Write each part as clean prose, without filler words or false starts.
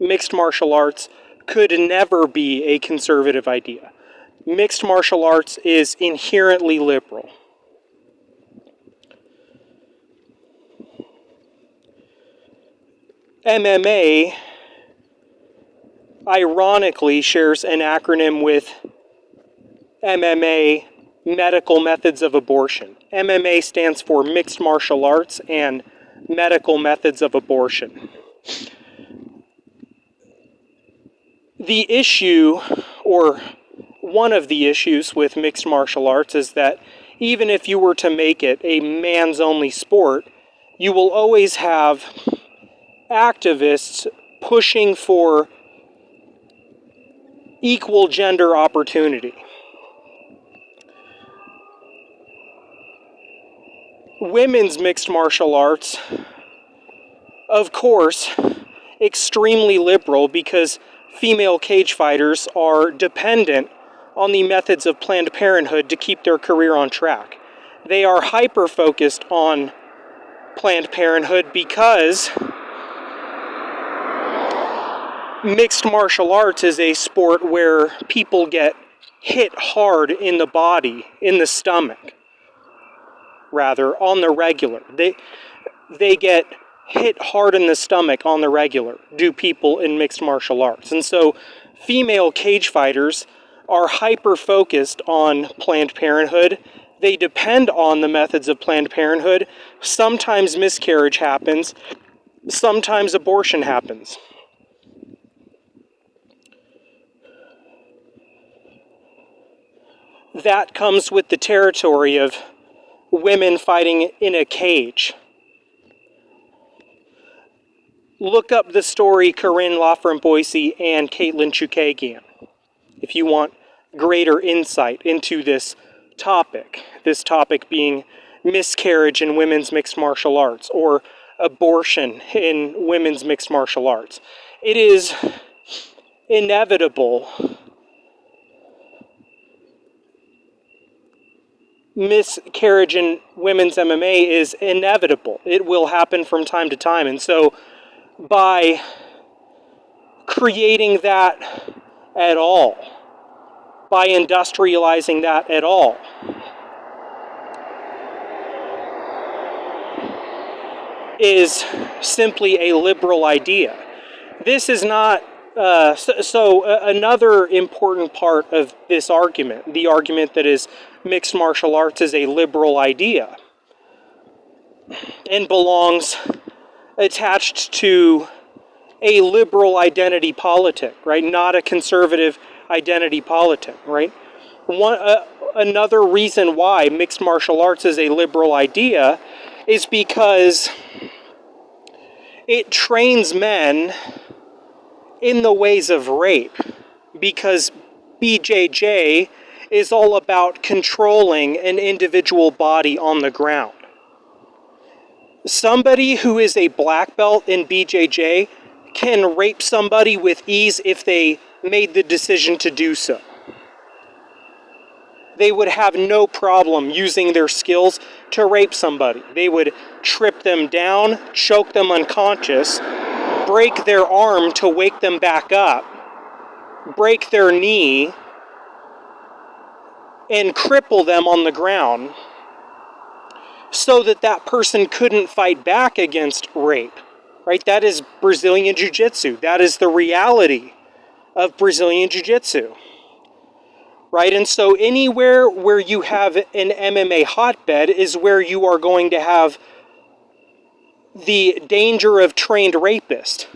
mixed martial arts could never be a conservative idea. Mixed martial arts is inherently liberal. MMA, ironically, shares an acronym with MMA, medical methods of abortion. MMA stands for mixed martial arts and medical methods of abortion. The issue, or one of the issues with mixed martial arts, is that even if you were to make it a man's-only sport, you will always have activists pushing for equal gender opportunity. Women's mixed martial arts, of course, extremely liberal because female cage fighters are dependent on the methods of Planned Parenthood to keep their career on track. They are hyper-focused on Planned Parenthood because mixed martial arts is a sport where people get hit hard in the body, in the stomach, rather, on the regular. They get hit hard in the stomach on the regular, do people in mixed martial arts. And so female cage fighters are hyper-focused on Planned Parenthood. They depend on the methods of Planned Parenthood. Sometimes miscarriage happens. Sometimes abortion happens. That comes with the territory of women fighting in a cage. Look up the story Corinne Lafrance-Boissy and Caitlin Chukagian if you want greater insight into this topic being miscarriage in women's mixed martial arts or abortion in women's mixed martial arts. It is inevitable. Miscarriage in women's MMA is inevitable. It will happen from time to time. And so by creating that at all, by industrializing that at all, is simply a liberal idea. This is not, another important part of this argument, the argument that is mixed martial arts is a liberal idea and belongs attached to a liberal identity politic, right? Not a conservative identity politic, right? Another reason why mixed martial arts is a liberal idea is because it trains men in the ways of rape, because BJJ is all about controlling an individual body on the ground. Somebody who is a black belt in BJJ can rape somebody with ease if they made the decision to do so. They would have no problem using their skills to rape somebody. They would trip them down, choke them unconscious, break their arm to wake them back up, break their knee, and cripple them on the ground so that that person couldn't fight back against rape, right? That is Brazilian Jiu-Jitsu. That is the reality of Brazilian Jiu-Jitsu, right? And so anywhere where you have an MMA hotbed is where you are going to have the danger of trained rapist.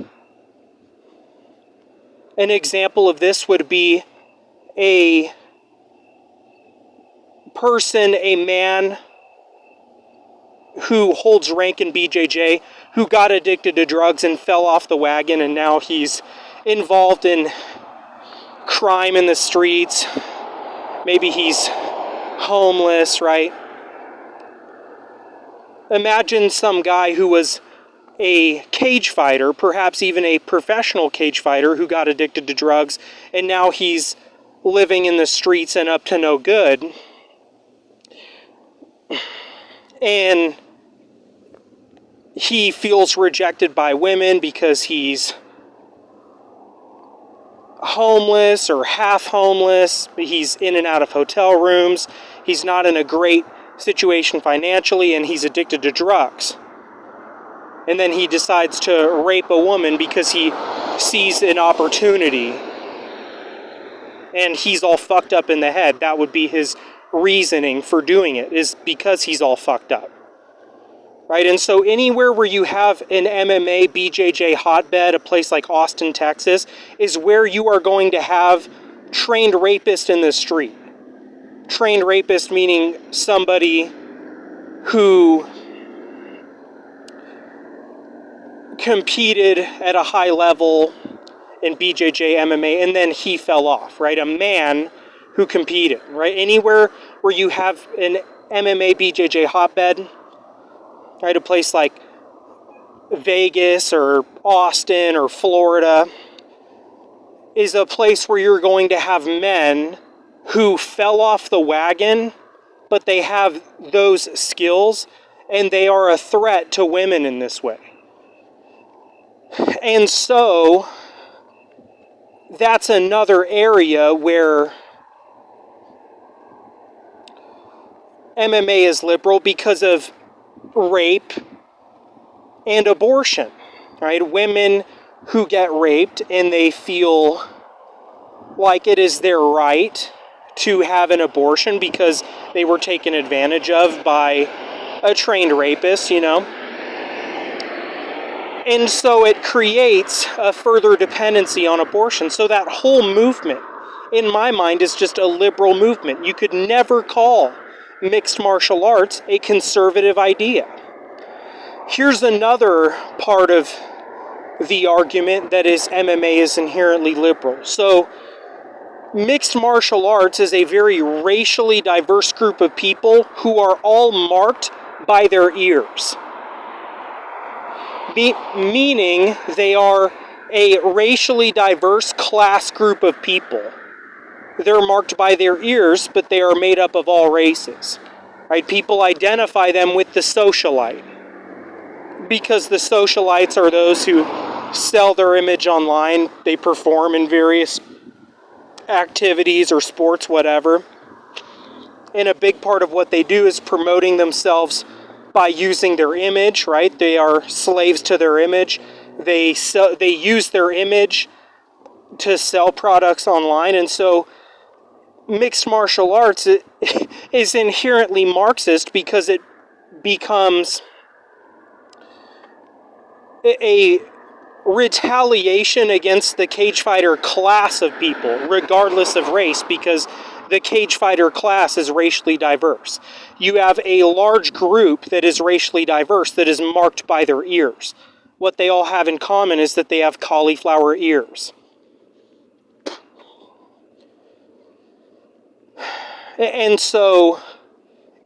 An example of this would be a person, a man who holds rank in BJJ, who got addicted to drugs and fell off the wagon, and now he's involved in crime in the streets. Maybe he's homeless, right? Imagine some guy who was a cage fighter, perhaps even a professional cage fighter, who got addicted to drugs, and now he's living in the streets and up to no good. And he feels rejected by women because he's homeless or half homeless. He's in and out of hotel rooms. He's not in a great situation financially, and he's addicted to drugs. And then he decides to rape a woman because he sees an opportunity. And he's all fucked up in the head. That would be his reasoning for doing it, is because he's all fucked up. Right? And so anywhere where you have an MMA, BJJ hotbed, a place like Austin, Texas, is where you are going to have trained rapists in the street. Trained rapist meaning somebody who competed at a high level in BJJ, MMA, and then he fell off, right? A man who competed, right? Anywhere where you have an MMA, BJJ hotbed, right? A place like Vegas or Austin or Florida is a place where you're going to have men who fell off the wagon, but they have those skills, and they are a threat to women in this way. And so that's another area where MMA is liberal because of rape and abortion, right? Women who get raped and they feel like it is their right to have an abortion because they were taken advantage of by a trained rapist, you know? And so it creates a further dependency on abortion. So that whole movement, in my mind, is just a liberal movement. You could never call mixed martial arts a conservative idea. Here's another part of the argument that is MMA is inherently liberal. So mixed martial arts is a very racially diverse group of people who are all marked by their ears. Meaning they are a racially diverse class group of people. They're marked by their ears, but they are made up of all races. Right? People identify them with the socialite, because the socialites are those who sell their image online. They perform in various activities or sports, whatever. And a big part of what they do is promoting themselves by using their image, right? They are slaves to their image. They use their image to sell products online. And so mixed martial arts is inherently Marxist because it becomes a retaliation against the cage fighter class of people, regardless of race, because the cage fighter class is racially diverse. You have a large group that is racially diverse that is marked by their ears. What they all have in common is that they have cauliflower ears. And so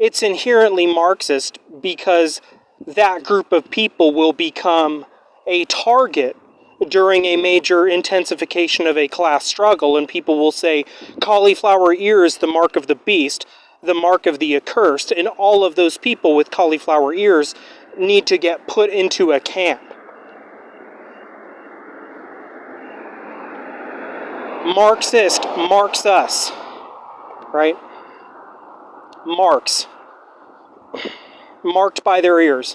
it's inherently Marxist because that group of people will become a target during a major intensification of a class struggle, and people will say cauliflower ear is the mark of the beast, the mark of the accursed, and all of those people with cauliflower ears need to get put into a camp. Marxist marks us, right? Marks. Marked by their ears.